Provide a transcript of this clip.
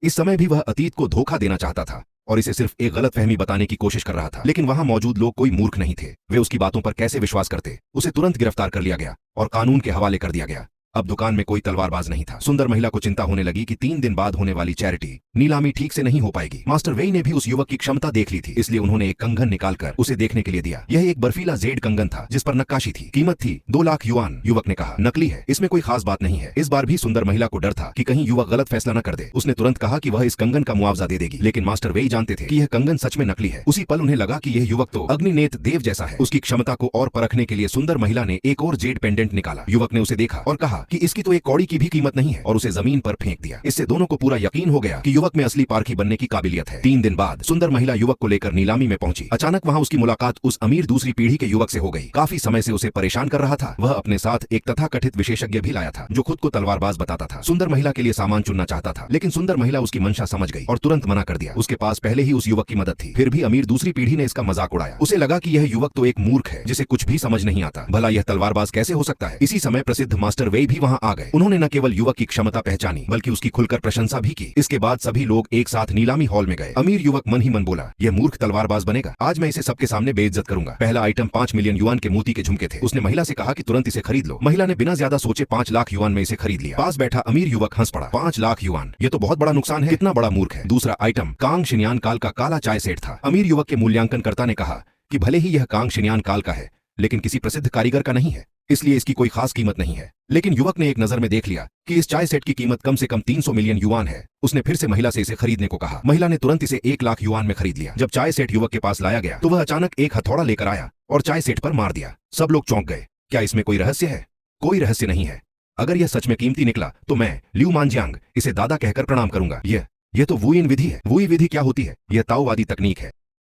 इस समय भी वह अतीत को धोखा देना चाहता था और इसे सिर्फ एक गलतफहमी बताने की कोशिश कर रहा था। लेकिन वहां मौजूद लोग कोई मूर्ख नहीं थे। वे उसकी बातों पर कैसे विश्वास करते। उसे तुरंत गिरफ्तार कर लिया गया और कानून के हवाले कर दिया गया। अब दुकान में कोई तलवारबाज नहीं था। सुंदर महिला को चिंता होने लगी कि 3 दिन बाद होने वाली चैरिटी नीलामी ठीक से नहीं हो पाएगी। मास्टर वेई ने भी उस युवक की क्षमता देख ली थी, इसलिए उन्होंने एक कंगन निकालकर उसे देखने के लिए दिया। यह एक बर्फीला जेड कंगन था जिस पर नक्काशी थी। कीमत थी 2 लाख युआन। युवक ने कहा, नकली है, इसमें कोई खास बात नहीं है। इस बार भी सुंदर महिला को डर था कि कहीं युवक गलत फैसला न कर दे। उसने तुरंत कहा कि वह इस कंगन का मुआवजा दे देगी। लेकिन मास्टर वेई जानते थे कि यह कंगन सच में नकली है। उसी पल उन्हें लगा कि यह युवक तो अग्निनेत देव जैसा है। उसकी क्षमता को और परखने के लिए सुंदर महिला ने एक और जेड पेंडेंट निकाला। युवक ने उसे देखा और कहा कि इसकी तो एक कौड़ी की भी कीमत नहीं है, और उसे जमीन पर फेंक दिया। इससे दोनों को पूरा यकीन हो गया कि युवक में असली पारखी बनने की काबिलियत है। 3 दिन बाद सुंदर महिला युवक को लेकर नीलामी में पहुंची। अचानक वहां उसकी मुलाकात उस अमीर दूसरी पीढ़ी के युवक से हो गई। काफी समय से उसे परेशान कर रहा था। वह अपने साथ एक तथाकथित विशेषज्ञ भी लाया था जो खुद को तलवारबाज बताता था। सुंदर महिला के लिए सामान चुनना चाहता था, लेकिन सुंदर महिला उसकी मंशा समझ गई और तुरंत मना कर दिया। उसके पास पहले ही उस युवक की मदद थी। फिर भी अमीर दूसरी पीढ़ी ने इसका मजाक उड़ाया। उसे लगा कि यह युवक तो एक मूर्ख है जिसे कुछ भी समझ नहीं आता। भला यह तलवारबाज कैसे हो सकता है। इसी समय प्रसिद्ध मास्टर वेई भी वहां आ गए। उन्होंने न केवल युवक की क्षमता पहचानी बल्कि उसकी खुलकर प्रशंसा भी की। इसके बाद सभी लोग एक साथ नीलामी हॉल में गए। अमीर युवक मन ही मन बोला, यह मूर्ख तलवारबाज बनेगा, आज मैं इसे सबके सामने बेइज्जत करूंगा। पहला आइटम 5 मिलियन युआन के मोती के झुमके थे। उसने महिला से कहा कि तुरंत इसे खरीद लो। महिला ने बिना ज्यादा सोचे 5 लाख युआन में इसे खरीद लिया। पास बैठा अमीर युवक हंस पड़ा। 5 लाख युआन, ये तो बहुत बड़ा नुकसान है। कितना बड़ा मूर्ख है। दूसरा आइटम कांग शिन्यान काल का काला चाय सेट था। अमीर युवक के मूल्यांकनकर्ता ने कहा कि भले ही यह कांग शिन्यान काल का है, लेकिन किसी प्रसिद्ध कारीगर का नहीं है, इसलिए इसकी कोई खास कीमत नहीं है। लेकिन युवक ने एक नजर में देख लिया कि इस चाय सेट की कीमत कम से कम 300 मिलियन युआन है। उसने फिर से महिला से इसे खरीदने को कहा। महिला ने तुरंत इसे 1 लाख युआन में खरीद लिया। जब चाय सेट युवक के पास लाया गया तो वह अचानक एक हथौड़ा लेकर आया और चाय सेट पर मार दिया। सब लोग चौंक गए। क्या इसमें कोई रहस्य है? कोई रहस्य नहीं है। अगर यह सच में कीमती निकला तो मैं ल्यू मानजियांग इसे दादा कहकर प्रणाम करूंगा। यह तो वुयिन विधि है। वुयी विधि क्या होती है? यह ताओवादी तकनीक है